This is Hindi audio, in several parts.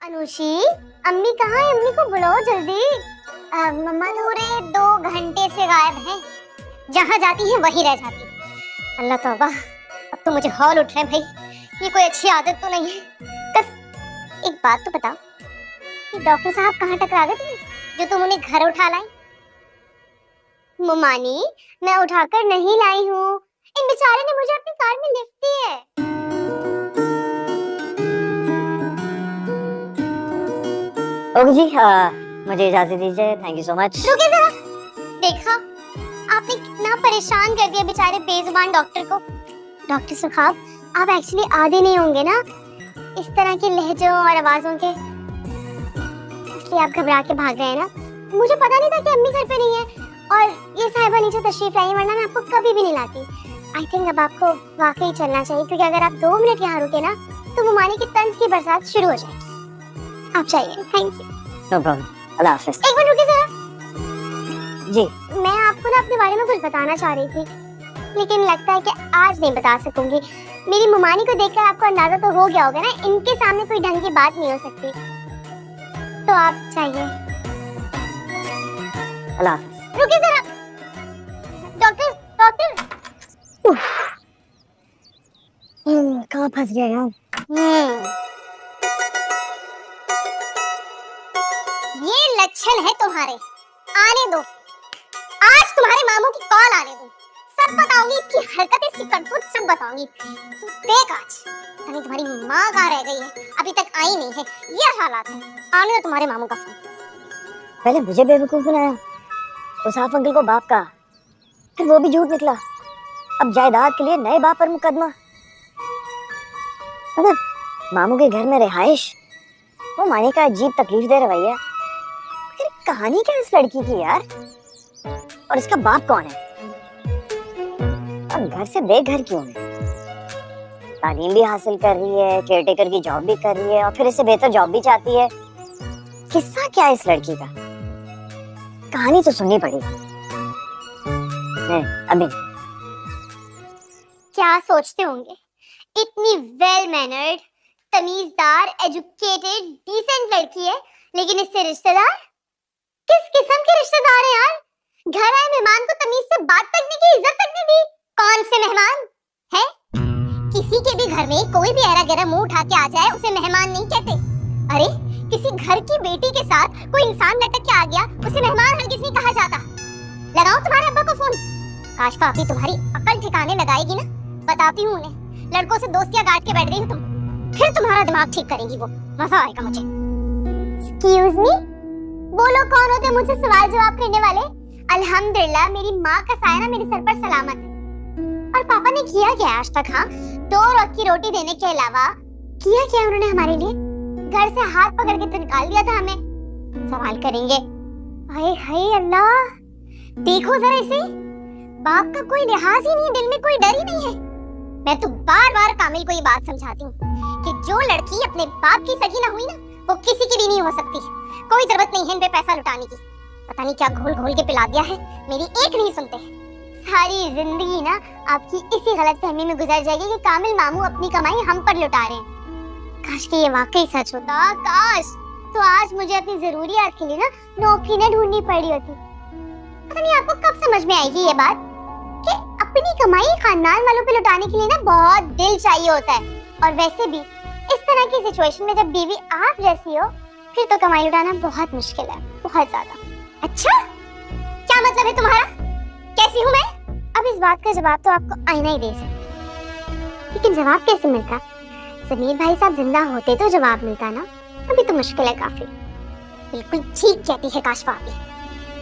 अनुशी, अम्मी कहाँ है? अम्मी को बुलाओ जल्दी। मम्मा पूरे 2 घंटे से गायब हैं। जहाँ जाती हैं वहीं रह जाती। अल्लाह तौबा, अब तो मुझे हौल उठ रहे हैं भाई। ये कोई अच्छी आदत तो नहीं है। बस एक बात तो बताओ, ये डॉक्टर साहब कहाँ टकरा गए थे जो तुम उन्हें घर उठा लाई? मुमानी, मैं उठाकर नहीं लाई हूँ। इन बेचारे ने मुझे अपनी कार में लिफ्ट दी है। ओके जी, मुझे इजाजत दीजिए। Thank you so much. रुकिए जरा, देखा आपने कितना परेशान कर दिया बेचारे बेजुबान डॉक्टर को। डॉक्टर सुखाब, आप एक्चुअली आदि नहीं होंगे ना इस तरह के लहजों और आवाजों के, इसलिए आप घबरा के भाग गए हैं ना। मुझे पता नहीं था कि अम्मी घर पे नहीं है और ये साहिबा नीचे तशरीफ लाई, वरना मैं आपको कभी भी नहीं लाती। आई थिंक अब आपको वाकई चलना चाहिए, क्योंकि अगर आप 2 मिनट यहाँ रुके ना तो मुमानी की तंज की बरसात शुरू हो जाएगी। आप चाहिए। Thank you. No problem. अल्लाह हाफिज़। एक मिनट रुकिए जरा। जी, मैं आपको ना अपने बारे में कुछ बताना चाह रही थी, लेकिन लगता है कि आज नहीं बता सकूंगी। मेरी मुमानी को देखकर आपको अंदाजा तो हो गया होगा ना, इनके सामने कोई ढंग की बात नहीं हो सकती। तो आप चाहिए। अल्लाह हाफिज़। रुकिए जरा। Doctor, doctor. कहाँ फंस गया यार? ये लक्षण है तुम्हारे। आने दो, आज तुम्हारे मामू की कॉल आने दो। सब बताऊंगी, इसकी हरकत, इसकी करतूत सब बताऊंगी। तू देख आज तुम्हारी माँ कहाँ रह गई है, अभी तक आई नहीं है। ये हालात है। आने दो तुम्हारे मामू का फोन। पहले मुझे बेवकूफ बनाया, उस आफ अंकल को बाप का, फिर वो भी झूठ निकला। अब जायदाद के लिए नए बाप पर मुकदमा। मतलब मामू के घर में रिहाइश, वो मानी का अजीब तकलीफ दे रवैया। फिर कहानी क्या इस लड़की की यार? और इसका बाप कौन है? और घर से बेघर क्यों है? तालीम भी हासिल कर रही है, केयरटेकर की जॉब भी कर रही है, और फिर इससे बेहतर जॉब भी चाहती है। किस्सा क्या है इस लड़की का? कहानी तो सुननी पड़ेगी। अभी क्या सोचते होंगे, इतनी वेल मैनर्ड, तमीजदार, एजुकेटेड, डिसेंट लड़की है, लेकिन इससे रिश्तेदार किस किस्म के रिश्तेदार हैं यार? घर आए मेहमान को तमीज से बात तक नहीं की, इज्जत तक नहीं दी। कौन से मेहमान है? किसी के भी घर में कोई भी ऐरा गैरा मुंह उठा के आ जाए उसे मेहमान नहीं कहते। अरे किसी घर की बेटी के साथ कोई इंसान लटक के आ गया, उसे मेहमान हरगिज नहीं कहा जाता। लगाओ तुम्हारे अब्बा को फोन। काश भाभी तुम्हारी अकल ठिकाने लगाएगी ना। बताती हूँ उन्हें, लड़कों से दोस्तियां गांठ के बैठ गई हो तुम। फिर तुम्हारा दिमाग ठीक करेंगी वो, मजा आएगा मुझे। एक्सक्यूज मी, बोलो कौन होते मुझसे सवाल जवाब करने वाले? अल्हम्दुलिल्लाह मेरी माँ का साया ना मेरे सर पर सलामत है। और पापा ने किया क्या आज तक? हाँ, 2 वक्त की रोटी देने के अलावा किया क्या उन्होंने हमारे लिए? घर से हाथ पकड़ के तो निकाल दिया था हमें। सवाल करेंगे। हाय हाय अल्लाह, देखो जरा इसे, बाप का कोई लिहाज ही नहीं, दिल में कोई डर ही नहीं है। मैं तो बार बार कामिल को ये बात समझाती हूँ कि जो लड़की अपने बाप की सगी ना हुई ना, वो किसी की भी नहीं हो सकती। कोई जरूरत नहीं है इन पे पैसा लुटाने की। पता नहीं क्या घोल घोल के पिला दिया है, मेरी एक नहीं सुनते। सारी जिंदगी ना आपकी इसी गलतफहमी में गुजर जाएगी कि कामिल मामू अपनी कमाई हम पर लुटा रहे हैं। काश कि ये वाकई सच होता, काश। तो आज मुझे अपनी जरूरियात के लिए ना नौकरी न ढूंढनी पड़ी होती। पता नहीं आपको कब समझ में आएगी ये बात कि अपनी कमाई खानदान वालों पे लुटाने के लिए ना बहुत दिल चाहिए होता है। और वैसे भी इस तरह की सिचुएशन में जब बीवी आप जैसी हो, फिर तो कमाई लुटाना बहुत मुश्किल है, बहुत ज्यादा। अच्छा, क्या मतलब है तुम्हारा? कैसी हूँ मैं? अब इस बात का जवाब तो आपको आईना ही दे सकता, लेकिन जवाब कैसे मिलता? जमीर भाई साहब जिंदा होते तो जवाब मिलता ना। अभी तो मुश्किल है काफी। बिल्कुल ठीक कहती है काशफा भी,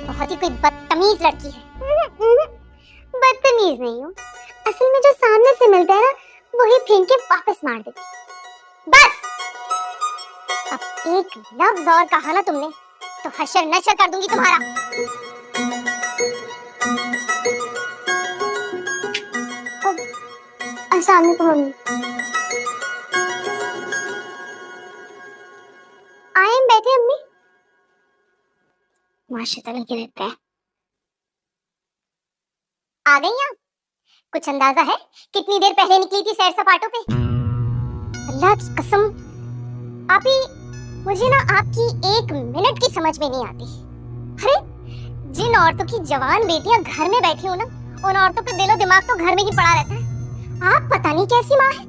बहुत ही कोई बदतमीज लड़की है। बदतमीज नहीं हूँ, असल में जो सामने से मिलता है ना, वही फेंक के वापस मार देती। बस अब एक लफ्ज और कहा ना तुमने तो हशर नशर कर दूंगी तुम्हारा। अस्सलाम वालेकुम। बैठे अम्मी? माशाल्लाह लगे रहते हैं। आ गई आप? कुछ अंदाजा है कितनी देर पहले निकली थी सैर सपाटों पे? अल्लाह की कसम आप ही, मुझे ना आपकी एक मिनट की समझ में नहीं आती। अरे जिन औरतों की जवान बेटियां घर में बैठी हो ना, उन औरतों का दिलो दिमाग तो घर में ही पड़ा रहता है। आप पता नहीं कैसी माँ है,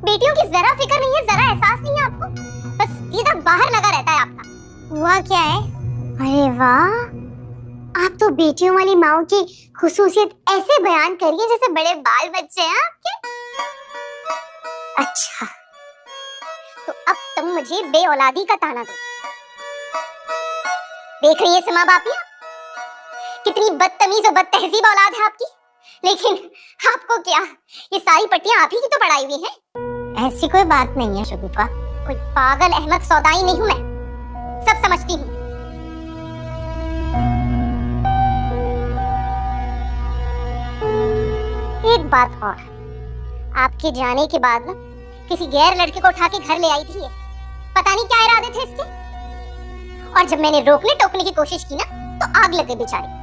बेटियों की जरा फिक्र नहीं है, जरा एहसास नहीं है आपको, बस सीधा बाहर लगा रहता है आपका। हुआ क्या है? अरे वाह, आप तो बेटियों वाली माओ की खुसूसियत ऐसे बयान करिए जैसे बड़े बाल बच्चे हैं आपके। अच्छा, तो अब तुम मुझे बेऔलादी का ताना दो। देख रही है सिमा बापिया, कितनी बदतमीज और बदतहजीब औलाद है आपकी। लेकिन आपको क्या, ये सारी पट्टियां आप ही की तो पढ़ाई हुई हैं। ऐसी कोई बात नहीं है शगुफा, कोई पागल अहमक सौदाई नहीं हूं मैं, सब समझती हूँ। एक बात और, आपके जाने के बाद ना किसी गैर लड़के को उठा के घर ले आई थी ये, पता नहीं क्या इरादे थे इसके, और जब मैंने रोकने टोकने की कोशिश की ना तो आग लग गई बेचारी।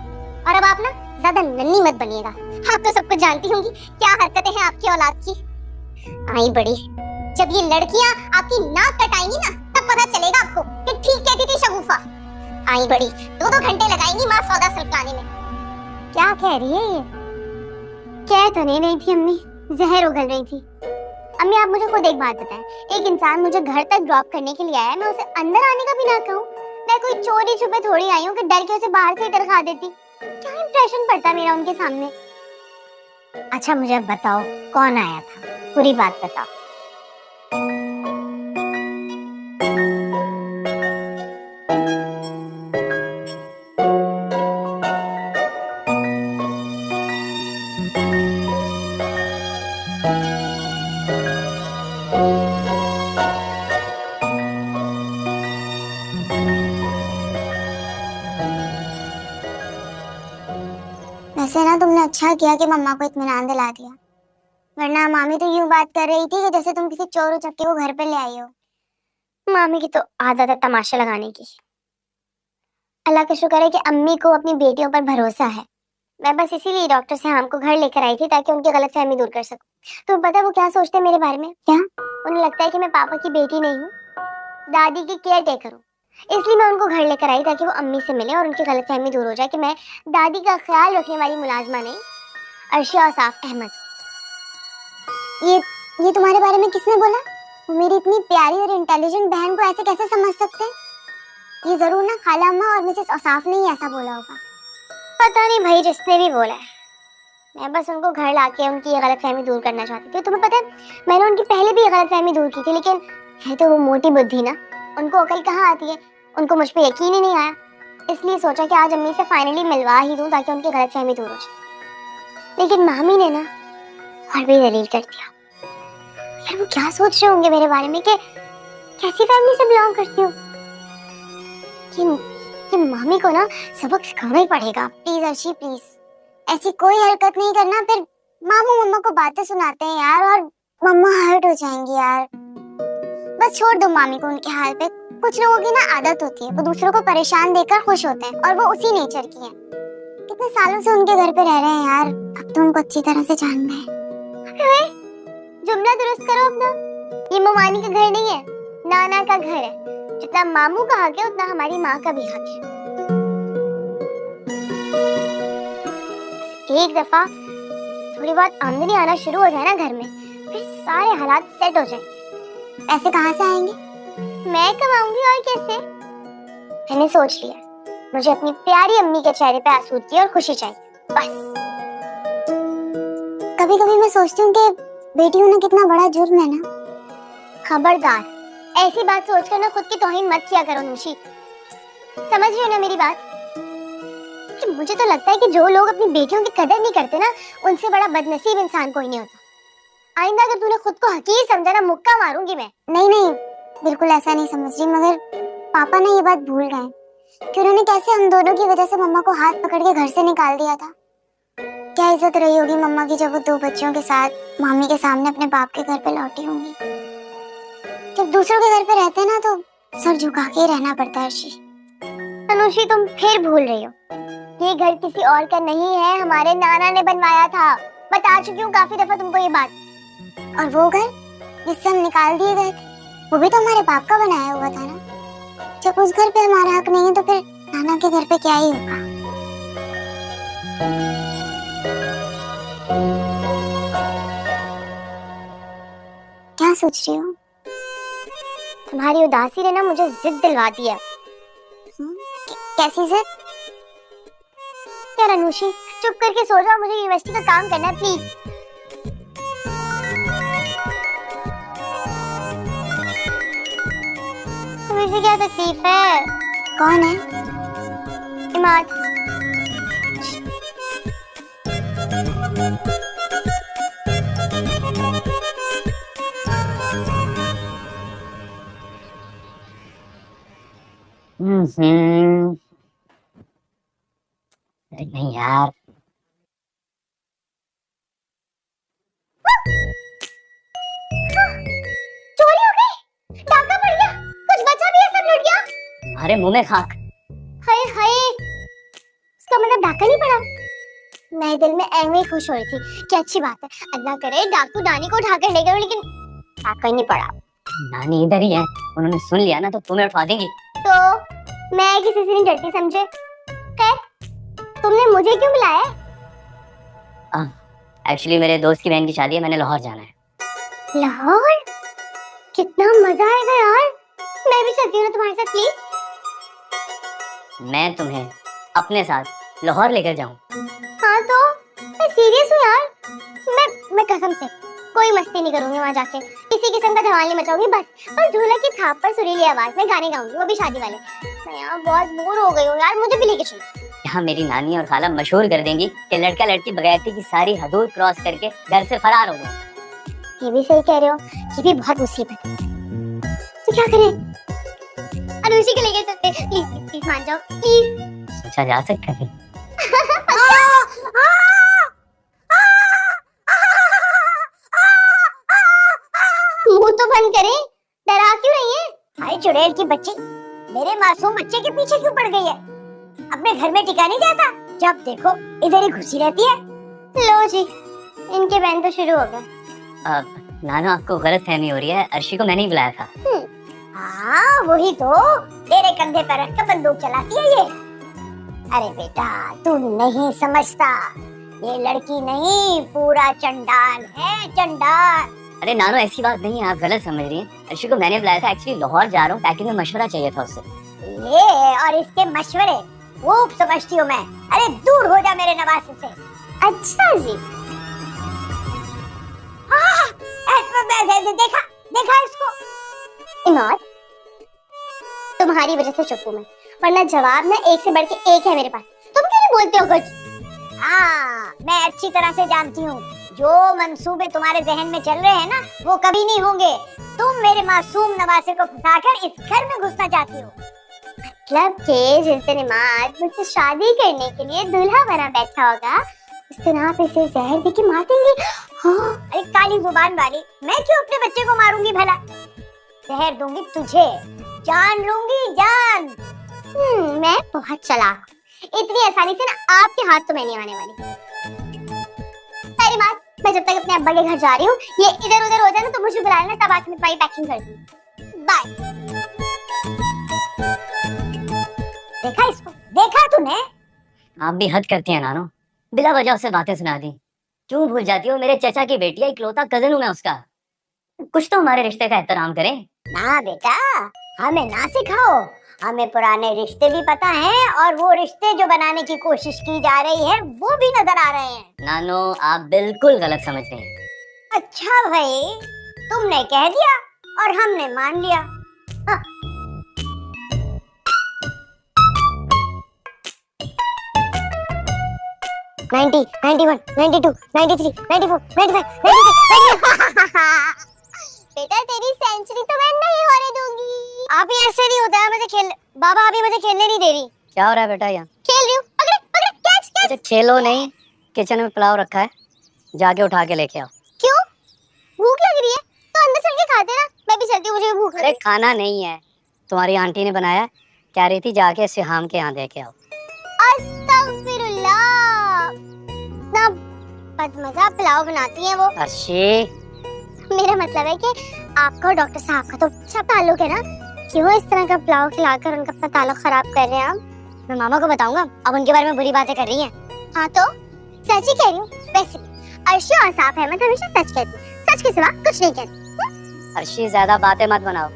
और अब आप ना ज्यादा नन्ही मत बनिएगा, आप तो सब कुछ जानती होंगी क्या हरकतें हैं आपकी औलाद की। आई बड़ी, जब ये लड़कियां आपकी नाक कटाएंगी ना तब पता चलेगा आपको कि ठीक कहती थी शगुफा। आई बड़ी, 2-2 घंटे लगाएंगी माँ सौदा सल्फाने में। क्या कह रही है ये? कह तो नहीं थी अम्मी, जहर उगल रही थी। अम्मी आप मुझे खुद एक बात बताएं, एक इंसान मुझे घर तक ड्रॉप करने के लिए आया, मैं उसे अंदर आने का भी ना कहूँ? मैं कोई चोरी छुपे थोड़ी आई हूँ कि डर के उसे बाहर से ही डर खा देती। क्या इंप्रेशन पड़ता मेरा उनके सामने? अच्छा मुझे अब बताओ कौन आया था, पूरी बात बताओ। वैसे ना तुमने अच्छा किया कि मम्मा को इत्मीनान दिला दिया, वरना मामी तो यूं बात कर रही थी कि जैसे तुम किसी चोर उचक्के को घर पे ले आई हो। मामी की तो आदत है तमाशा लगाने की। अल्लाह का शुक्र है कि अम्मी को अपनी बेटियों पर भरोसा है। मैं बस इसीलिए डॉक्टर से हमको घर लेकर आई थी ताकि उनकी गलतफहमी दूर कर सकूं। तुम्हें पता है वो क्या सोचते हैं मेरे बारे में? क्या? उन्हें लगता है कि मैं पापा की बेटी नहीं हूँ, दादी की केयर टेकर हूँ। इसलिए मैं उनको घर लेकर आई ताकि वो अम्मी से मिले और उनकी गलतफहमी दूर हो जाए कि मैं दादी का ख्याल रखने वाली मुलाजमा नहीं, अर्शिया औसाफ अहमद। ये तुम्हारे बारे में किसने बोला? वो मेरी इतनी प्यारी और इंटेलिजेंट बहन को ऐसे कैसे समझ सकते हैं? ये जरूर ना खाला अम्मा और मिसेस औसाफ ने ही ऐसा बोला होगा। पता नहीं भाई, जिसने भी बोला है, मैं बस उनको घर लाके उनकी ये गलतफहमी दूर करना चाहती थी। तुम्हें पता है मैंने उनकी पहले भी ये गलतफहमी दूर की थी, लेकिन है तो वो मोटी बुद्धि ना, उनको अकल कहाँ आती है, उनको मुझ पे यकीन ही नहीं आया। इसलिए सोचा कि आज अम्मी से फाइनली मिलवा ही दूं ताकि उनकी गलतफहमी दूर हो जाए। लेकिन मामी ने ना और भी दलील कर दिया। यार वो क्या सोच रहे होंगे मेरे बारे में कि कैसी फैमिली से बिलोंग करती हूँ। कि मामी को ना सबक सिखाना ही पड़ेगा। प्लीज अर्शी प्लीज, ऐसी कोई हरकत नहीं करना, फिर मामू मम्मा को बातें सुनाते हैं यार और मम्मा हर्ट हो जाएंगी यार। बस छोड़ दो मामी को उनके हाल पे। कुछ लोगों की ना आदत होती है, वो दूसरों को परेशान देखकर खुश होते हैं और वो उसी नेचर की हैं। कितने सालों से उनके घर पे रह रहे हैं यार, अब तो उनको अच्छी तरह से जान गए। जुमला दुरुस्त करो अपना, ये ममानी का घर नहीं है, नाना का घर है। जितना मामू का हक है उतना हमारी माँ का भी हक है। एक दफा थोड़ी बहुत आमदनी आना शुरू हो जाए ना घर में, फिर सारे हालात सेट हो जाए। पैसे कहाँ से आएंगे? मैं कमाऊंगी और कैसे? मैंने सोच लिया, मुझे अपनी प्यारी अम्मी के चेहरे पे आसूदगी और खुशी चाहिए, बस। कभी कभी मैं सोचती हूँ कि बेटी होना कितना बड़ा जुर्म है ना। खबरदार ऐसी बात सोचकर ना खुद की तौहीन मत किया करो नुशी, समझ रही हो ना मेरी बात? कि मुझे तो लगता है कि जो लोग अपनी बेटियों की कदर नहीं करते ना, उनसे बड़ा बदनसीब इंसान कोई नहीं होता। आइंदा अगर तूने खुद को हकीर समझा ना, मुक्का मारूंगी मैं। नहीं, बिल्कुल ऐसा नहीं समझ रही, मगर पापा ने ये बात भूल गए कि उन्होंने कैसे हम दोनों की वजह से मम्मा को हाथ पकड़ के घर से निकाल दिया था। क्या इज्जत रही होगी मम्मा की जब वो 2 बच्चों के साथ मामी के सामने अपने बाप के घर पे लौटी होंगी। जब दूसरों के घर पे रहते हैं ना तो सर झुका के रहना पड़ता है अर्शी। अनुषी तुम फिर भूल रही हो, ये घर किसी और का नहीं है, हमारे नाना ने बनवाया था। बता चुकी हूँ काफी दफा तुमको ये बात। और वो घर जिससे हम निकाल दिए गए थे, वो भी तो हमारे बाप का बनाया हुआ था ना। जब उस घर पे हमारा हक नहीं है तो फिर नाना के घर पे क्या ही होगा। क्या सोच रही हो? तुम्हारी उदासी ने ना मुझे जिद दिलवा दी है। कैसी जिद? यार अनुषी चुप करके सो जाओ, मुझे यूनिवर्सिटी का काम करना है प्लीज। तुम्हें क्या तकलीफ है? कौन है? इमाद। अरे नहीं यार, चोरी हो गई, डाका पड़ गया, कुछ बचा भी है, सब लुट गया। अरे मुंह में खाक। हाय हाय, इसका मतलब डाका नहीं पड़ा। मैं दिल में ऐਵੇਂ ही खुश हो रही थी कि अच्छी बात है, अल्लाह करे डाकू नानी को उठा कर ले गए, लेकिन डाका ही नहीं पड़ा। नानी इधर ही है, उन्होंने सुन लिया ना तो तुम्हें उठा देंगी। तो मैं किसी से नहीं डरती समझे। खैर तुमने मुझे क्यों बुलाया? एक्चुअली मेरे दोस्त की बहन की शादी है, मैंने लाहौर जाना है। लाहौर? कितना मजा आएगा यार, मैं भी चलती हूँ ना तुम्हारे साथ प्लीज। मैं तुम्हें अपने साथ लाहौर लेकर जाऊं? हाँ तो मैं सीरियस हूँ यार, मैं कसम से कोई मस्ती नहीं करूंगी वहाँ जाके, किसी किस्म का धमाल नहीं मचाऊंगी, बस ढोलक की थाप पर सुरीली आवाज में गाने गाऊंगी, वो भी शादी वाले। मैं यहाँ बहुत बोर हो गई हूँ यार, मुझे भी लेके चलो। यहाँ मेरी नानी और खाला मशहूर कर देंगी कि लड़का लड़की बगैरती की सारी हदूद क्रॉस करके घर से फरार हो गए। ये भी सही कह रहे हो, ये भी बहुत मुसीबत है। तो क्या करें? अनुषी को लेके चलते, प्लीज प्लीज मान जाओ प्लीज। सोचा जा सकता है। मुंह तो बंद करें, डरा क्यों रही है? हाय चुड़ैल की बच्ची, मेरे मासूम बच्चे के पीछे क्यों पड़ गई है? अपने घर में टिका नहीं जाता, जब देखो इधर ही घुसी रहती है। लो जी, इनके बहन तो शुरू हो गए। नाना आपको गलतफहमी हो रही है, अर्शी को मैंने ही बुलाया था। हाँ वही तो, तेरे कंधे पर रख कर बंदूक चलाती है ये। अरे बेटा तू नहीं समझता, ये लड़की नहीं पूरा चंडाल है, चंडाल। अरे नानो ऐसी बात नहीं है, आप गलत समझ रही हैं। अर्शी को मैंने बुलाया था, एक्चुअली लाहौर जा रहा हूँ, पैकिंग में मशवरा चाहिए था उससे। ये और इसके मशवरे वो समझती हूँ मैं, अरे दूर हो जा मेरे नवासे से। अच्छा जी। देखा देखा इसको। इमाद तुम्हारी वजह से चुप हूँ मैं, वरना जवाब ना एक से बढ़ के एक है मेरे पास। तुम क्यों नहीं बोलते हो कुछ? हाँ मैं अच्छी तरह से जानती हूँ, जो मंसूबे तुम्हारे जहन में चल रहे हैं ना वो कभी नहीं होंगे। तुम मेरे मासूम नवासे को फंसाकर इस घर में घुसना चाहती हो। मतलब कि जिस दिन इमाद मुझसे शादी करने के लिए दूल्हा बना बैठा होगा, उस दिन आप इसे जहर देके मार देंगे। हाँ, अरे काली जुबान वाली, मैं क्यों अपने बच्चे को मारूंगी भला? जहर दूंगी तुझे, जान लूंगी जान। मैं बहुत चालाक, इतनी आसानी से ना आपके हाथ तो मैं नहीं आने वाली। सारी बात, मैं जब तक अपने अब्बा के घर जा रही हूँ, ये इधर उधर हो जाए ना तो मुझे बुला लेना, तब आके मैं तुम्हारी पैकिंग कर दूंगी। बाय। देखा इसको, देखा तूने? आप भी हद करती हैं नानो, बिला वजह उसे बातें सुना दी। क्यों भूल जाती हो, मेरे चचा की बेटी है, इकलौता कजन हूँ मैं उसका। कुछ तो हमारे रिश्ते का एहतराम करें। ना बेटा, हमें ना सिखाओ, हमें पुराने रिश्ते भी पता हैं, और वो रिश्ते जो बनाने की कोशिश की जा रही है वो भी नजर आ रहे हैं। नानो आप बिल्कुल गलत समझ रहे हैं। अच्छा भाई, तुमने कह दिया और हमने मान लिया। हाँ। 90, 91, 92, 93, 94, 95, 96, बेटा तेरी सेंचुरी तो मैं नहीं होने दूंगी। आप ही ऐसे नहीं होता है, मुझे खेल, बाबा अभी मुझे खेलने नहीं दे रही। क्या हो रहा है बेटा यहाँ? खेल रही हूँ, पकड़े पकड़े, कैच कैच। अच्छा खेलो नहीं, किचन में पुलाव रखा है, जाके उठा के लेके आओ। क्यों? भूख लग रही है तो अंदर चल के खाते ना, मैं भी चलती हूँ, मुझे भी भूख लग रही अरे है। खाना नहीं है, तुम्हारी आंटी ने बनाया, कह रही थी जाके सिहाम के यहाँ दे के आओ। अस्तगफिरुल्लाह, इतना बदमजा पुलाव बनाती हैं वो। अर्शी, मेरा मतलब है कि आपका और डॉक्टर साहब का तो अच्छा ताल्लुक है ना, क्यों इस तरह का पुलाव खिलाकर उनका अपना ताल्लुक खराब कर रहे हैं आप? मैं मामा को बताऊंगा, अब उनके बारे में बुरी बातें कर रही हैं। हाँ तो सच ही कह रही हूँ। वैसे भी अर्शी और साफ अहमद हमेशा सच कहती है, सच के सिवा कुछ नहीं कहती। अर्शी ज्यादा बातें मत बनाओ,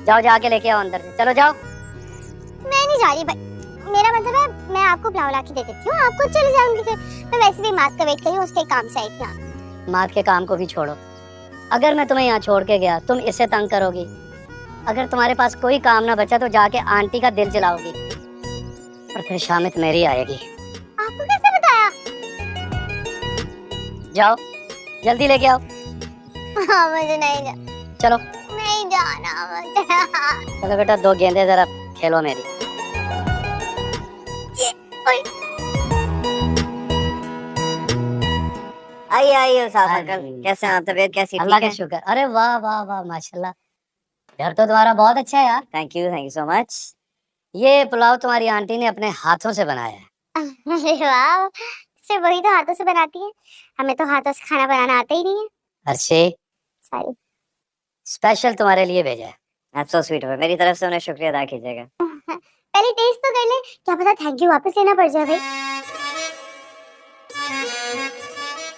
जाओ जाके लेके आओ अंदर से, चलो जाओ। मैं नहीं जा रही भाई, मेरा मतलब है मैं आपको पुलाव ला के दे देती हूँ, आपको चले जाऊंगी फिर। मैं वैसे भी मात का वेट कर रही हूँ, उसके काम से आई थी यहाँ। मात के काम को भी छोड़ो, अगर मैं तुम्हें यहाँ छोड़ के गया तुम इससे तंग करोगी। अगर तुम्हारे पास कोई काम ना बचा तो जाके आंटी का दिल जलाओगी और फिर शामित मेरी आएगी। आपको कैसे बताया? जाओ जल्दी लेके आओ। हाँ मुझे नहीं जा, चलो नहीं जाना मुझे। चलो बेटा, 2 गेंदे जरा खेलो मेरी। आइए आइए साहब अंकल, कैसे हैं आप? तबीयत कैसी? अल्लाह ठीक का है? शुक्र। अरे वाह वाह वाह, माशाल्लाह, घर तो तुम्हारा बहुत अच्छा है यार। Thank you so much. ये पुलाव तुम्हारी आंटी ने अपने हाथों से बनाया है। अरे वाह, सिर्फ वही तो हाथों से बनाती है, हमें तो हाथों से खाना बनाना आता ही नहीं है। अर्शी, सॉरी। स्पेशल तुम्हारे लिए भेजा है। आप सो स्वीट हो, मेरी तरफ से उन्हें शुक्रिया अदा कीजिएगा। पहले टेस्ट तो कर ले, क्या पता थैंक यू वापस लेना पड़ जाए भाई।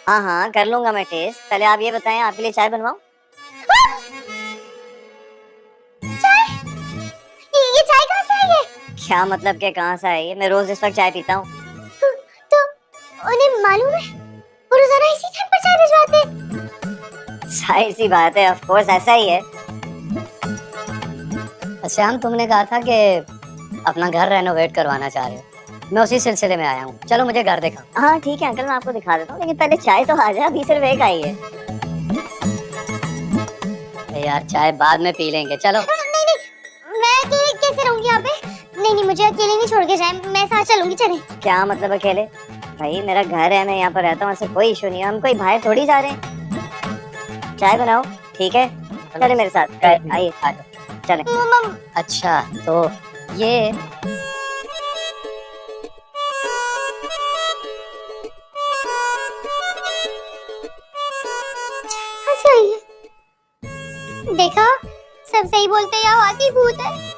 हाँ हाँ कर लूंगा मैं टेस्ट। पहले आप ये बताएं, आपके लिए चाय बनवाऊं? चाय? ये चाय कहाँ से आई है? क्या मतलब के कहाँ से आई है? मैं रोज इस वक्त चाय पीता हूँ। तो उन्हें मालूम है वो रोजाना इसी टाइम पर चाय भिजवाते हैं? जाहिर सी बात है, ऑफ कोर्स ऐसा ही है। श्याम, तुमने कहा था कि अपना घर रेनोवेट करवाना चाह रहे हो, मैं उसी सिलसिले में आया हूँ। चलो मुझे घर दिखाओ। हाँ ठीक है अंकल, मैं आपको दिखा देता हूँ, लेकिन पहले चाय तो आ जाए, अभी सिर्फ एक आई है। अरे यार, चाय बाद में पी लेंगे, चलो। नहीं नहीं, मैं अकेले कैसे रहूंगी यहाँ पे? नहीं नहीं, मुझे अकेले नहीं छोड़ के जाए, मैं साथ चलूंगी। चले। क्या मतलब अकेले? भाई मेरा घर है, मैं यहाँ पर रहता हूँ, ऐसे कोई इशू नहीं है, हम कोई बाहर थोड़ी जा रहे हैं। चाय बनाओ, ठीक है? चले मेरे साथ, आइए चले। अच्छा तो ये सही है, देखा सब सही बोलते हैं, यहाँ की भूत है।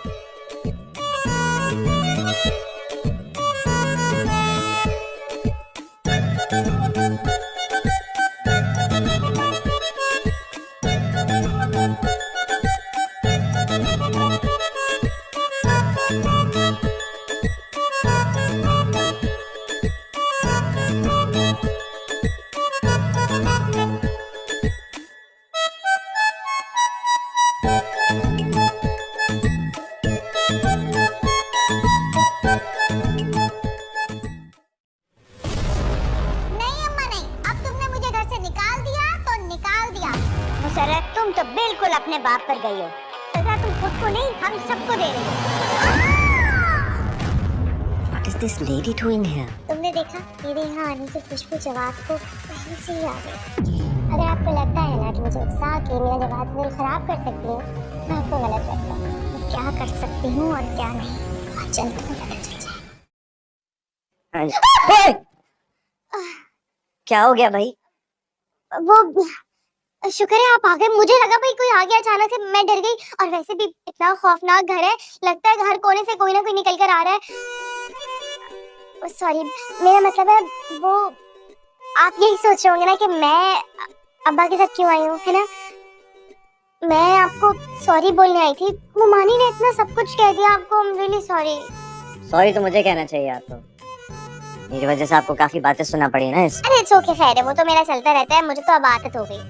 तुम तो बिल्कुल अपने बाप पर गई हो। सजा तुम खुद को नहीं, हम सबको दे रही हो। What is this lady doing here? तुमने देखा मेरे यहाँ आने की खुशबू जवाब को पहले से ही आ गई। अगर आपको लगता है ना कि मुझे उकसा के मेरा जवाब से दिल खराब कर सकती हूँ, तो आपको गलत लगता है। मैं क्या कर सकती हूँ और क्या नहीं, बहुत जल्द तुम्हें पता चल जाएगा। क्या हो गया भाई? वो शुक्र है आप आ गए, मुझे लगा भाई कोई आ गया अचानक से, मैं डर गई। और वैसे भी इतना खौफनाक घर है, लगता है घर कोने से कोई ना कोई निकल कर आ रहा है। सॉरी, मेरा मतलब है वो आप यही सोच रहे होंगे ना कि मैं अब्बा के साथ क्यों आई हूँ, है ना? मैं आपको सॉरी बोलने आई थी, वो मानी ने इतना सब कुछ कह दिया आपको। I am really sorry. Sorry तो मुझे कहना चाहिए आपको, मेरी वजह से आपको काफी बातें सुनना पड़ी ना इस। अरे इट्स ओके, खैर है, वो तो मेरा चलता रहता है, मुझे तो अब आदत हो गई।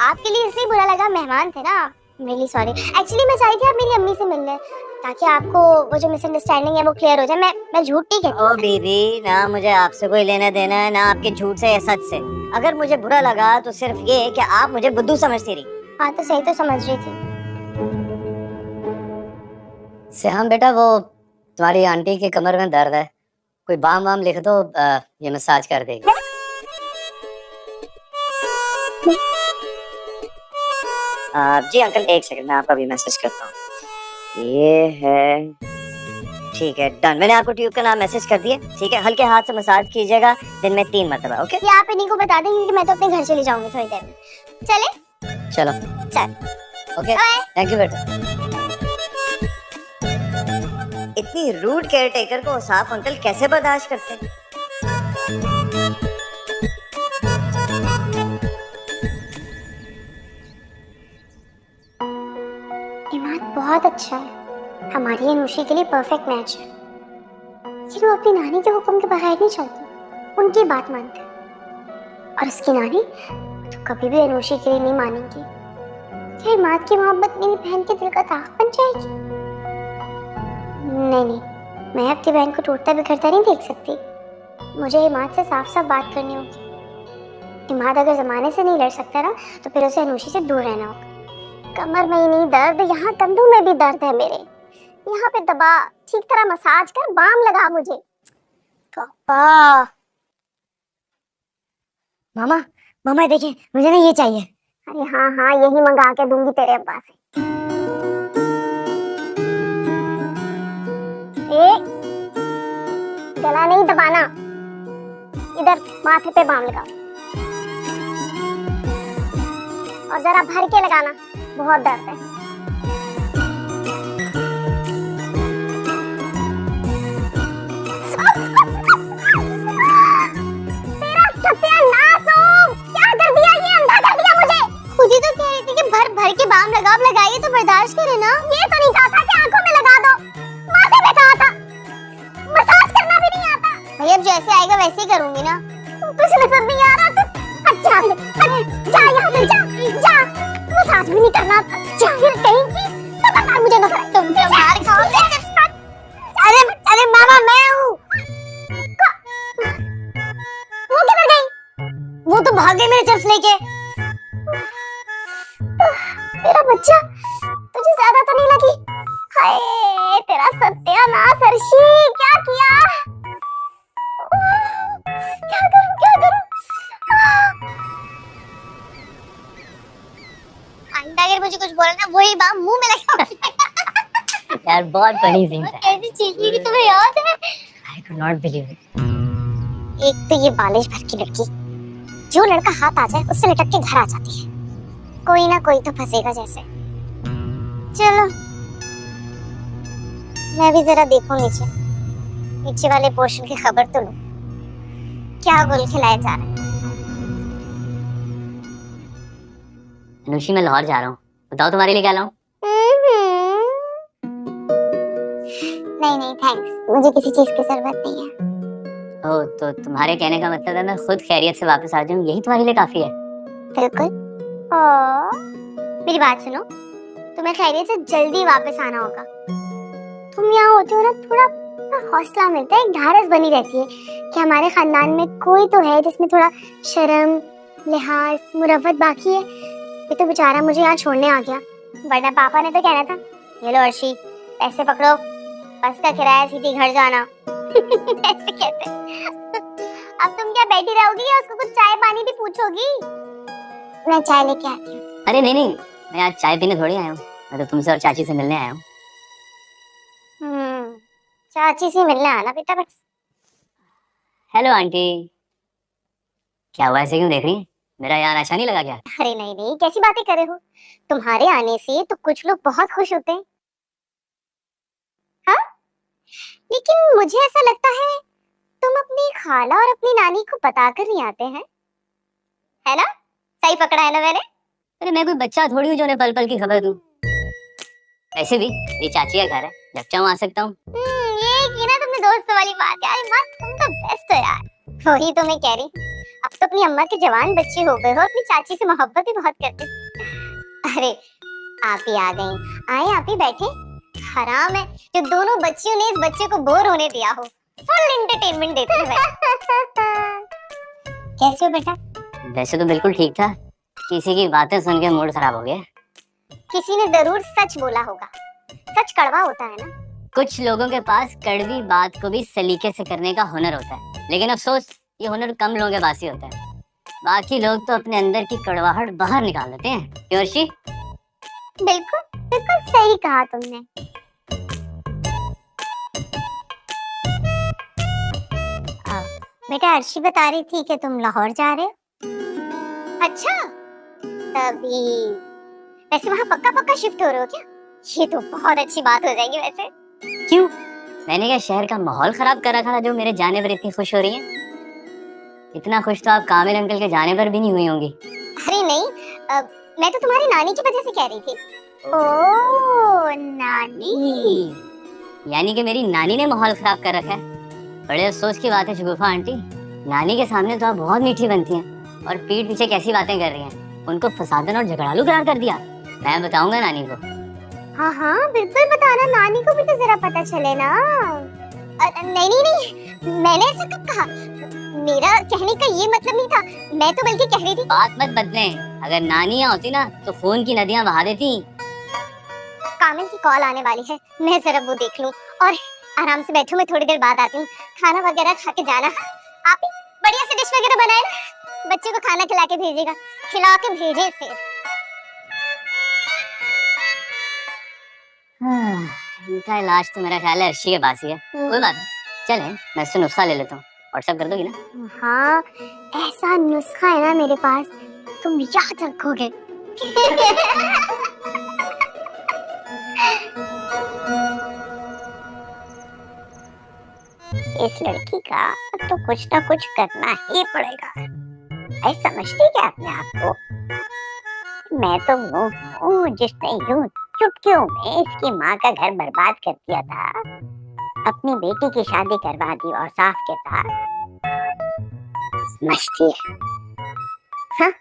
आपके लिए इसलिए बुरा लगा, मेहमान थे ना। Really sorry. एक्चुअली मैं चाहती थी आप मेरी अम्मी से मिल लें, ताकि आपको वो जो मिसअंडरस्टैंडिंग है वो क्लियर हो जाए। मैं झूठ नहीं कहती। ओ बीबी, ना मुझे आपसे कोई लेना देना है, ना आपके झूठ से या सच से। अगर मुझे बुरा लगा तो सिर्फ ये कि आप मुझे बुद्धू समझती रही। हाँ तो सही तो समझ रही थी। श्याम बेटा, वो तुम्हारी आंटी की कमर में दर्द है, कोई बाम वाम लिख दो, ये मसाज कर देगी। जी अंकल, एक सेकंड, मैं आपका भी मैसेज करता हूँ। ये है, ठीक है, डन। मैंने आपको ट्यूब का नाम मैसेज कर दिया, ठीक है। हल्के हाथ से मसाज कीजिएगा दिन में 3 मरतबा, ओके। ये आप इन्हीं को बता दें क्योंकि मैं तो अपने घर चली जाऊंगी थोड़ी देर में। चले? चलो चल। ओके, थैंक यू बेटा। इतनी रूड केयर टेकर को साफ अंकल कैसे बर्दाश्त करते हैं? इमाद बहुत अच्छा है, हमारी अनुषी के लिए परफेक्ट मैच है। लेकिन वो अपनी नानी के हुक्म के बगैर नहीं चलती, उनकी बात मानते हैं। और उसकी नानी तो कभी भी अनुषी के लिए नहीं मानेंगी। क्या इमाद की मोहब्बत मेरी बहन के दिल का ताक बन जाएगी? नहीं नहीं, मैं अपनी बहन को टूटता बिखरता नहीं देख सकती। मुझे इमाद से साफ साफ बात करनी होगी। इमाद अगर जमाने से नहीं लड़ सकता ना, तो फिर उसे अनुषी से दूर रहना होगा। कमर में ही नहीं दर्द, यहाँ कंधों में भी दर्द है मेरे। यहाँ पे दबा, ठीक तरह मसाज कर, बाम लगा मुझे। पापा। मामा, मामा देखिए, मुझे ना ये चाहिए। अरे हाँ हाँ, यही मंगा के दूंगी तेरे अब्बा से। गला नहीं दबाना, इधर माथे पे बाम लगाओ और जरा भर के लगाना, बहुत दर्द है। तेरा सत्यानाश हो, क्या कर दिया, ये अंधा कर दिया मुझे। खुद ही तो कह रही थी कि भर भर के बाम लगाओ, लगाइए तो बर्दाश्त करे ना। ये तो नहीं कहा था कि आंखों में लगा दो, माथे पे कहा था। मसाज करना भी नहीं आता। भाई अब जैसे आएगा वैसे ही करूंगी ना। कुछ नजर नहीं आ रहा तो अच्छा जा यहाँ से, जा जा, मसाज भी नहीं करना। जाहिर कहीं की तो बता मुझे नजर आई। तुम तो मार खाओगे। अरे अरे मामा, मैं हूँ। वो किधर गई? वो तो भाग गई मेरे चिप्स लेके। तेरा बच्चा तुझे ज्यादा तो नहीं लगी? हाय तेरा सत्यानाश अर्शी, क्या किया? क्या करूं, क्या करूं? आइंदा अगर मुझे कुछ बोला ना, वही बाम मुंह में लगा। यार बहुत बड़ी सीन था। कैसी चीज थी, तुम्हें याद है? I could not believe it. एक तो ये बालिश भर की लड़की, जो लड़का हाथ आ जाए उससे लटक के घर आ जाती है। कोई ना कोई तो फंसेगा जैसे। चलो मैं भी जरा देखूं नीचे, नीचे वाले पोर्शन की खबर तो लूं, क्या गुल खिलाए जा रहे हैं। अनुषी, मैं लाहौर जा रहा हूँ, बताओ तुम्हारे लिए क्या लाऊं? नहीं नहीं थैंक्स, मुझे किसी चीज की जरूरत नहीं है। ओ, तो तुम्हारे कहने का मतलब है मैं खुद खैरियत से वापस आ जाऊं, यही तुम्हारे लिए काफी है? बिल्कुल। मेरी बात सुनो, तुम्हें खैरियत से जल्दी वापस आना होगा। तुम यहाँ होते हो ना, थोड़ा हौसला मिलता है, एक ढारस बनी रहती है कि हमारे खानदान में कोई तो है जिसमें थोड़ा शर्म, लिहाज, मुरव्वत बाकी है। ये तो बेचारा मुझे यहाँ छोड़ने आ गया, वरना पापा ने तो कहना था, ये लो अर्शी, पैसे पकड़ो, बस का किराया, सीधी घर जाना। ऐसे कहते हैं। अब तुम क्या बैठी रहोगी या उसको कुछ चाय पानी भी पूछोगी? मैं चाय लेके आती हूँ। अरे नहीं नहीं, मैं आज चाय पीने थोड़ी आया हूँ, मैं तो तुमसे और चाची से मिलने आया हूँ। चाची से मिलने आना बेटा बस। Hello aunty. क्या हुआ, ऐसे क्यों देख रही हैं? मेरा यहाँ अच्छा नहीं लगा क्या? अरे नहीं नहीं, कैसी बातें कर रहे हो? तुम्हारे आने से तो कुछ लोग बहुत खुश होते हैं। हाँ, लेकिन मुझे ऐसा लगता है तुम अपनी खाला और अपनी नानी को बताकर नहीं आते हैं, है ना? सही पकड़ा है ना मैंने? अरे मैं कोई बच्चा थोड़ी हूँ जो उन्हें पल पल की खबर दूं। ऐसे भी ये चाची का घर है, जब चाहूँ आ सकता हूँ। ये की ना तुमने दोस्त वाली बात यार, मत, तुम तो बेस्ट हो यार। वही तो मैं कह रही, अब तो अपनी अम्मा के जवान बच्चे हो गए हो, अपनी चाची से मोहब्बत भी बहुत करते। अरे आप ही आ गई, आए आप ही बैठे। हराम है जो दोनों बच्चियों ने इस बच्चे को बोर होने दिया हो, फुल एंटरटेनमेंट देते हुए। कैसे हो बेटा? वैसे तो बिल्कुल ठीक था, किसी की बातें सुन के मूड खराब हो गया। किसी ने जरूर सच बोला होगा, सच कड़वा होता है ना। कुछ लोगों के पास कड़वी बात को भी सलीके से करने का हुनर होता है, लेकिन अफसोस ये हुनर कम लोगों के पास ही होता है। बाकी लोग तो अपने अंदर की कड़वाहट बाहर निकाल देते हैं। क्यों अर्शी? बिल्कुल बिल्कुल सही कहा तुमने। बेटा अर्शी बता रही थी कि तुम लाहौर जा रहे हो। अच्छा, तभी वैसे वहाँ पक्का पक्का शिफ्ट हो रहे हो क्या? ये तो बहुत अच्छी बात हो जाएगी वैसे। क्यों? मैंने क्या शहर का माहौल खराब कर रखा था जो मेरे जाने पर इतनी खुश हो रही है? इतना खुश तो आप कामिल अंकल के जाने पर भी नहीं हुई होंगी। अरे नहीं, मैं तो तुम्हारी नानी की वजह से कह रही थी। ओ नानी। यानी कि मेरी नानी ने माहौल खराब कर रखा है। बड़े अफसोस की बात है शगुफा आंटी, नानी के सामने तो आप बहुत मीठी बनती हैं और पीठ पीछे कैसी बातें कर रही हैं। उनको फसादन और झगड़ालू करार कर दिया। मैं बताऊंगा नानी को। हाँ हाँ बिल्कुल बताना, नानी को भी तो जरा पता चले ना। नहीं नहीं नहीं, मैंने ऐसा कब कहा? मेरा कहने का ये मतलब नहीं था। मैं तो बल्कि कह रही थी। बात मत बदले, अगर नानी यहाँ होती ना तो खून की नदियाँ बहा देती। कामिल की कॉल आने वाली है, मैं जरा वो देख लूं और आराम से बैठूं। मैं थोड़ी देर बाद आती हूँ। खाना वगैरह खा के जाना। आप ही बढ़िया से डिश वगैरह बनाए ना, बच्चे को खाना खिला के भेजेगा, खिला के भेजे फिर। इनका इलाज तो मेरा ख्याल है अर्शी के पास ही है। कोई बात नहीं, चले मैं इससे नुस्खा ले लेता हूँ। व्हाट्सएप कर दोगी ना? हाँ, ऐसा नुस्खा है ना मेरे पास, तुम याद रखोगे। इस लड़की का तो कुछ ना कुछ करना ही पड़ेगा। ऐसा समझती क्या अपने आप को? मैं तो वो हूँ जिसने यूं चुटकियों में इसकी माँ का घर बर्बाद कर दिया था, अपनी बेटी की शादी करवा दी और साफ के साथ। समझती है? हाँ?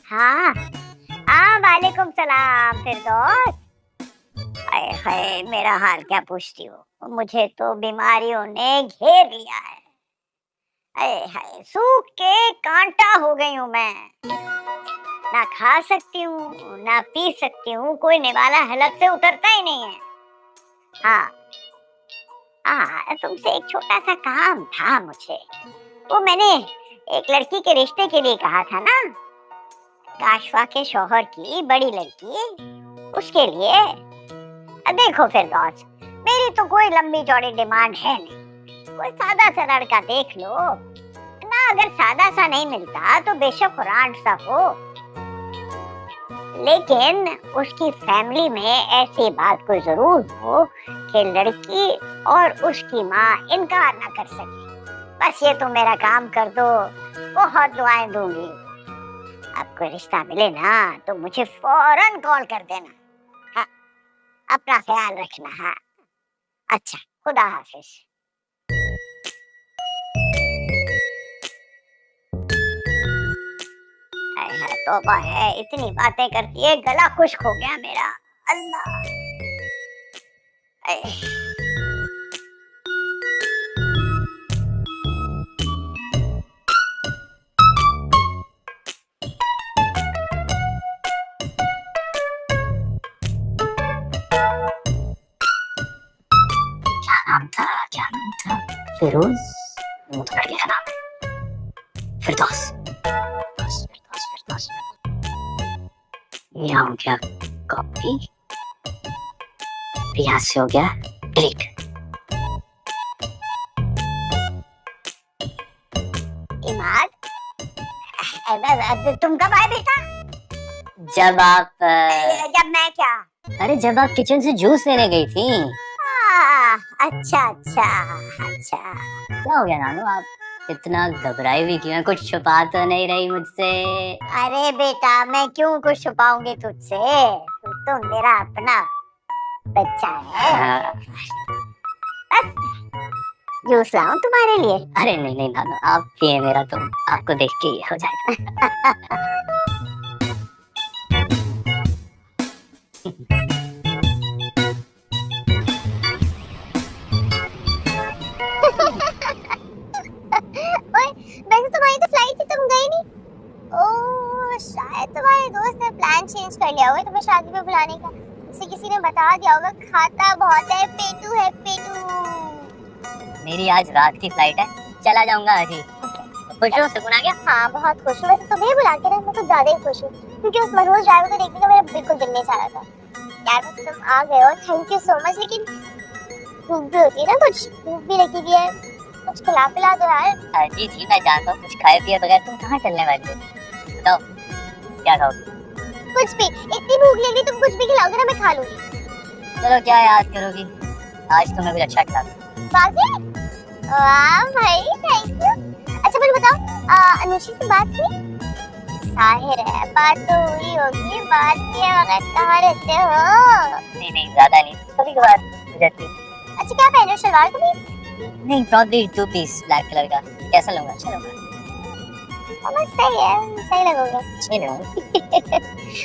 हाँ हाँ, वालेकुम सलाम फिरदौस। हाय हाय, मेरा हाल क्या पूछती हो? मुझे तो बीमारियों ने घेर लिया है। हाय हाय, सूख के कांटा हो गई हूँ मैं। ना खा सकती हूँ ना पी सकती हूँ, कोई निवाला हलक से उतरता ही नहीं है। हाँ हाँ, तुमसे एक छोटा सा काम था मुझे। वो मैंने एक लड़की के रिश्ते के लिए कहा था ना, काशफा के शौहर की बड़ी लड़की, उसके लिए। देखो फिरदौस, मेरी तो कोई लंबी चौड़ी डिमांड है नहीं। कोई सादा सा लड़का देख लो ना, अगर सादा सा नहीं मिलता तो बेशक कुरान सा हो, लेकिन उसकी फैमिली में ऐसी बात कोई जरूर हो कि लड़की और उसकी माँ इनकार ना कर सके। बस ये तो मेरा काम कर दो, बहुत दुआएं दूंगी। आपको रिश्ता मिले ना तो मुझे फौरन कॉल कर देना। हाँ, अपना ख्याल रखना। हाँ अच्छा, खुदा हाफिज। तौबा है, इतनी बातें करती है, गला खुश्क हो गया मेरा। अल्लाह। क्या नाम था? फिरोज? वो तो लड़के का नाम है। फिरदौस। यहाँ हो गया कॉपी, यहाँ से हो गया डिलीट। इमाद, तुम कब आए बेटा? जब आप जब मैं क्या? अरे जब आप किचन से जूस लेने गई थी। अच्छा अच्छा अच्छा। क्या हो गया नानू, आप इतना घबराई हुई क्यों हैं? कुछ छुपा तो नहीं रही मुझसे? अरे बेटा, मैं क्यों कुछ छुपाऊंगी तुझसे? तू तो मेरा अपना बच्चा है। जूस लाऊं तुम्हारे लिए? अरे नहीं नहीं नानू, आप पिए, मेरा तो आपको देख के ही हो जाएगा। वैसे तुम्हारी तो फ्लाइट थी, तुम गई नहीं? ओह, शायद तुम्हारे दोस्त ने प्लान चेंज कर लिया होगा तुम्हें शादी पे बुलाने का। उसे किसी ने बता दिया होगा, खाता बहुत है, पेटू है पेटू। मेरी आज रात की फ्लाइट है, चला जाऊंगा आज ही। खुश हो, सुकून आ गया? हाँ बहुत खुश हूँ, वैसे तुम्हें बुला के ना मैं कुछ ज्यादा ही खुश हूँ, क्योंकि उस मनोज ड्राइवर को देखने का मेरा बिल्कुल दिल नहीं चाह रहा था। यार बस तुम आ गए हो, थैंक यू सो मच। लेकिन भूख भी होती है ना, कुछ भूख भी लगी हुई है, कुछ खिला पिला दो यार। जी जी मैं जानता हूँ, कुछ खाए पिए बगैर तुम कहाँ चलने वाली हो? बताओ क्या खाओगे? कुछ भी, इतनी भूख लगी तुम कुछ भी खिलाओगे ना मैं खा लूंगी। चलो क्या याद करोगी, आज तुम्हें कुछ अच्छा खिला दूं। बाकी वाह भाई, थैंक यू। अच्छा मुझे बताओ, अनुषी से बात हुई? साहिर है, बात तो हुई होगी, बात किए वक्त कहाँ रहते हो? नहीं नहीं ज्यादा नहीं, कभी कभार हो जाती है। अच्छा क्या पहन रहे हो, सलवार कमीज? नहीं प्रॉब्ली 2 पीस ब्लैक कलर का, कैसा लूंगा? अच्छा लूंगा। बस सही है, सही लगोगे। अच्छी लूंगा।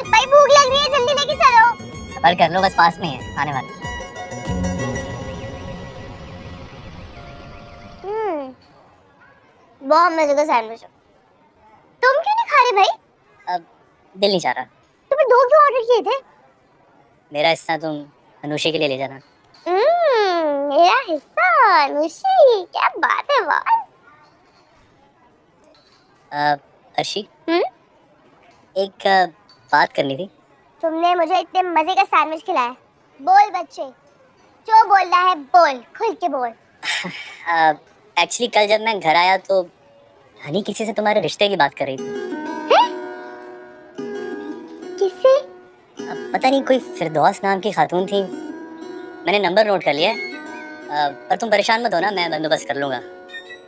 भाई भूख लग रही है, जल्दी लेके चलो। सबर कर लो, बस पास में ही है आने वाला। बहुत मजे का सैंडविच है। तुम क्यों नहीं खा रहे भाई? अब दिल नहीं चाह रहा। तुम्हें 2 क्यों ऑर्डर किए थे? मेरा हिस्सा तुम अनुषी के लिए ले जाना। मेरा हिस्सा अनुषी, क्या बात है वाह। अर्शी एक बात करनी थी। तुमने मुझे इतने मजे का सैंडविच खिलाया। बोल बच्चे, जो बोलना है बोल, खुल के बोल। एक्चुअली कल जब मैं घर आया तो हनी किसी से तुम्हारे रिश्ते की बात कर रही थी। किससे? पता नहीं, कोई फिरदौस नाम की खातून थी। मैंने नंबर नोट कर लिया है, पर तुम परेशान मत होना, मैं बंदोबस्त कर लूँगा,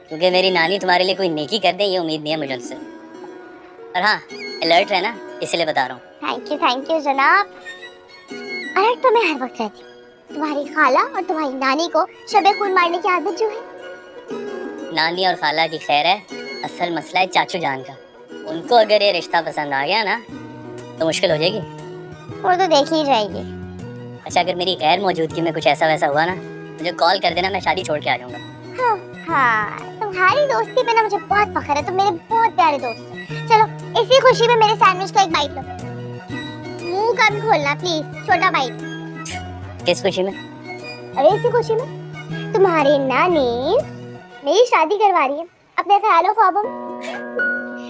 क्योंकि मेरी नानी तुम्हारे लिए कोई नेकी कर दे ये उम्मीद नहीं है मुझे उनसे। और हाँ, अलर्ट रहना, इसलिए बता रहा हूँ। थैंक यू जनाब। अलर्ट तो मैं हर वक्त रहती हूँ। तुम्हारी खाला और तुम्हारी नानी को शबे खून मारने की आदत जो है। नानी और खाला की खैर है, असल मसला है चाचू जान का। उनको अगर ये रिश्ता पसंद आ गया ना तो मुश्किल हो जाएगी। वो तो देखी ही जाएगी। अच्छा अगर मेरी गैर मौजूदगी में कुछ ऐसा वैसा हुआ ना, मुझे कॉल कर देना, मैं शादी छोड़ के आ जाऊंगा। हाँ, तुम्हारी दोस्ती पे ना मुझे बहुत फख्र है, तुम मेरे बहुत प्यारे दोस्त हो। चलो इसी खुशी में मेरे सैंडविच का एक बाइट लो। मुंह कम खोलना प्लीज, छोटा बाइट। किस खुशी में? अरे इसी खुशी में तुम्हारी नानी मेरी शादी करवा रही है अपने ख्यालों ख्वाबों में।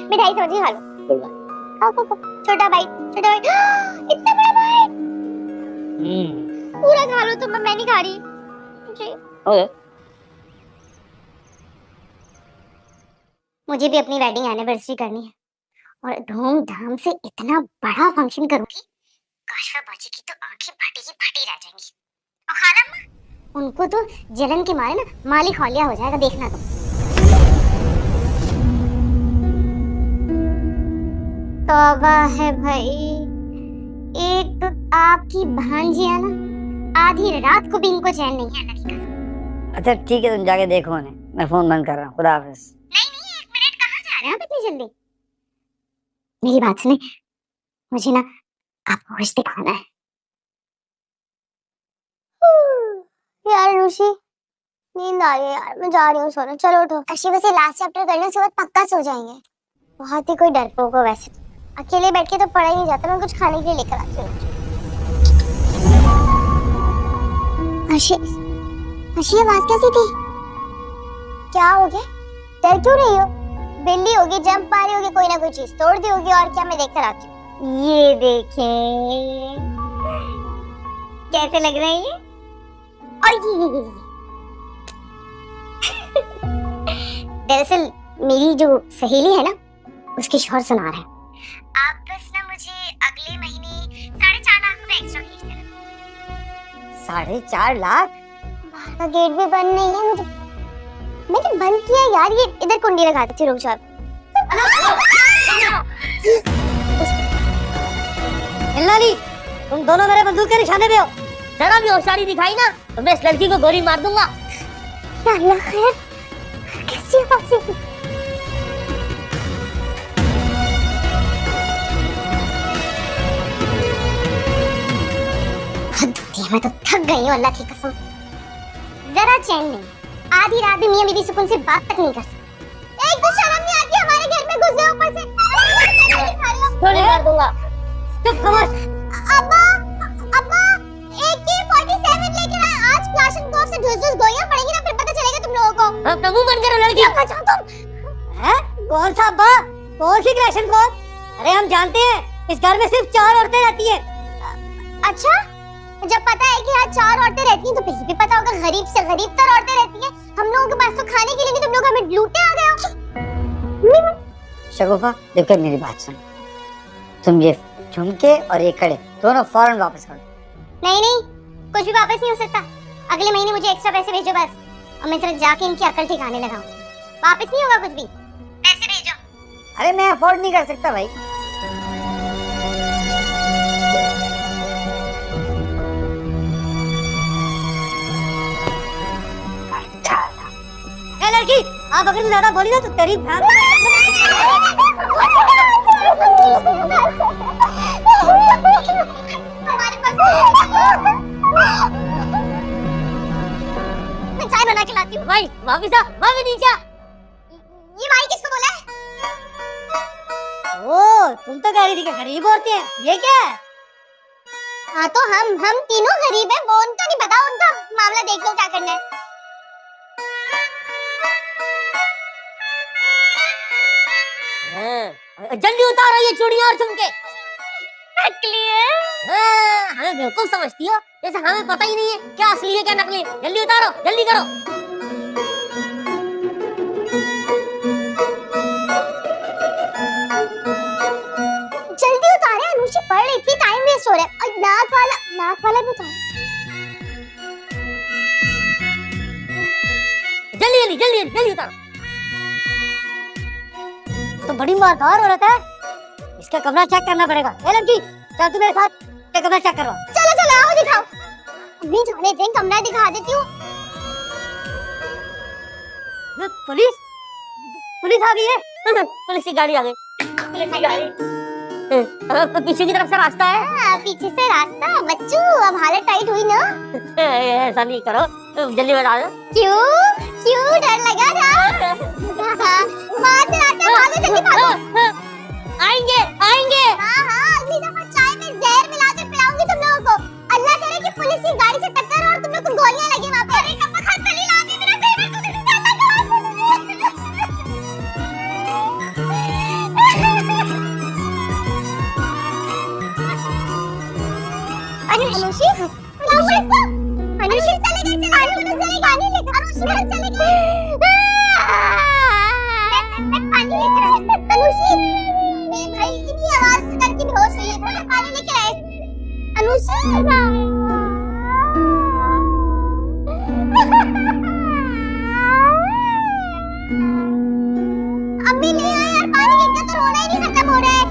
मिठाई थोड़ी खा लो। खाओ, छोटा बाइट, छोटा बाइट। इतना बड़ा बाइट पूरा खा लो तुम, मैं नहीं खा रही जी। ओके। मुझे भी अपनी वेडिंग एनिवर्सरी करनी है और धूमधाम से इतना बड़ा फंक्शन करूंगी, काशवा बाजी की तो आंखें फाटी रह जाएंगी। और खाला अम्मा, उनको तो जलन के मारे ना माली खौलिया हो जाएगा, देखना तुम। तौबा है भाई, एक तो आपकी भांजी है ना, आधी रात को भी इनको चैन नहीं है अल्लाह की कसम। अच्छा ठीक है, तुम जाके देखो उन्हें, मैं फोन बंद कर रहा हूँ। खुदा हाफिज। नहीं 1 मिनट, कहाँ जा रहे हैं आप इतनी जल्दी? मेरी बात सुने, मुझे ना आपको कुछ दिखाना है। यार रुषि, नींद आ रही है यार, मैं जा रही हूँ सोने। चलो उठो। अच्छी वैसे लास्ट चैप्टर करने के बाद पक्का सो जाएंगे। बहुत ही कोई डरपोक हो वैसे, अकेले बैठ के तो पढ़ा ही नहीं जाता। मैं कुछ खाने के लिए लेकर आती हूँ। अच्छी आवाज कैसी थी? क्या हो गया? डर क्यों रही हो? बिल्ली होगी, जंप पा रही होगी, कोई ना कोई चीज तोड़ दी होगी। और क्या, मैं देखकर आती हूँ। ये देखें कैसे लग रहे हैं ये? और ये दरअसल मेरी जो सहेली है ना, उसके शौहर सुना रहे हैं। आप बस ना मुझे अगले महीने 4.5 लाख रुपए एक्स्ट्रा भेज देना। 4.5 लाख? बाहर का गेट भी बंद नहीं है, मुझे मैंने बंद किया यार। ये इधर कुंडी लगा दीजिए, रुक जाओ। हिल्लाली, तुम दोनों मेरे बंदूक के निशाने पे हो। जरा भी होशियारी दिखाई ना तो मैं इस लड़की को गोली मार दूंगा। अल्लाह खैर, कैसी आवाज़ है? मैं तो थक गई हूँ अल्लाह की कसम। जरा चैन नहीं, आधी रात में मियां बीवी सुकून से बात तक नहीं कर सकते। एक तो शर्म नहीं आती हमारे घर में घुस गए ऊपर से। गोली मार दूंगा। चुप खामोश। अब्बा AK-47 लेकर आए। आज क्लाशन को से ढुस गोलियां पड़ेंगी ना, फिर पता चलेगा तुम लोगों को। को। अपना मुंह बंद करो लड़की। हैं? कौन सा अब्बा? कौन सी ग्रेशन कौन? अरे हम जानते हैं इस घर में सिर्फ 4 औरतें रहती हैं। अच्छा, जब पता है कि यहाँ 4 औरतें रहती हैं तो फिर भी पता होगा गरीब से गरीब तर औरतें रहती हैं। हम लोगों के पास तो खाने के लिए नहीं, तुम लोग हमें लूटने आ गए हो। शगुफा देखकर मेरी बात सुन, तुम ये झुमके और ये कड़े दोनों फौरन वापस करो। नहीं नहीं, कुछ भी वापस नहीं हो सकता। अगले महीने मुझे एक्स्ट्रा पैसे भेजो बस, और मैं जरा जाके इनकी अकल ठिकाने लगाऊं। वापस नहीं होगा कुछ भी, पैसे भेजो। अरे मैं अफोर्ड नहीं कर सकता भाई। ए लड़की, आप अगर ज्यादा बोली ना तो तेरी भैंस। मैं चाय बना के लाती हूँ। भाई वापिस आ, वापिस नीचे आ। ये भाई किसको बोला है? ओ, तुम तो कह रही थी कि गरीब औरतें हैं, ये क्या है? हाँ तो हम तीनों गरीब हैं, वो उनको नहीं पता, उनका मामला देख लो क्या करना है। जल्दी उतारो ये चूड़ियां और झुमके। नकली है। हमें बेवकूफ समझती हो, जैसे हमें पता ही नहीं है क्या असली है क्या नकली है। जल्दी उतारो, जल्दी करो। जल्दी उतारे, अनुषी पढ़ रही थी, टाइम वेस्ट हो रहा है। और नाक वाला भी उतारो। जल्दी जल्दी जल्दी जल्दी उतारो। तो बड़ी मारदार औरत है, इसका कमरा चेक करना पड़ेगा। ए लड़की, चल तू मेरे साथ, इसका कमरा चेक करवा। चलो चलो आओ दिखाओ। अभी जाने दें, कमरा दिखा देती हूँ। पुलिस पुलिस आ गई है। पुलिस की गाड़ी आ गई। पुलिस की गाड़ी। पीछे की तरफ से रास्ता है। पीछे से रास्ता, बच्चू अब हालत टाइट हुई ना। ऐसा नहीं करो, जल्दी बता दो। क्यों क्यों डर लगा था? वहाँ से रास्ते भागो, जल्दी भागो। आएंगे आएंगे। हाँ अगली दफा चाय में जहर मिलाकर पिलाऊंगी तुम लोगों को। अल्लाह करे कि पुलिस की गाड़ी से टक्कर और तुम लोग को गोलियां लगी वहाँ पे। अरे कब खत तली ला दी मेरा फेवरेट को अरे अनुषी, अनुषी चले गए, पानी लेकर अनुषी चले गए। पानी लेकर अनुषी, मेरे भाई इतनी आवाज से डर के बेहोश हुई है, थोड़ा पानी लेकर आए। अनुषी अब भी ले आए यार, पानी लेकर तो रोना ही नहीं खत्म हो रहा है।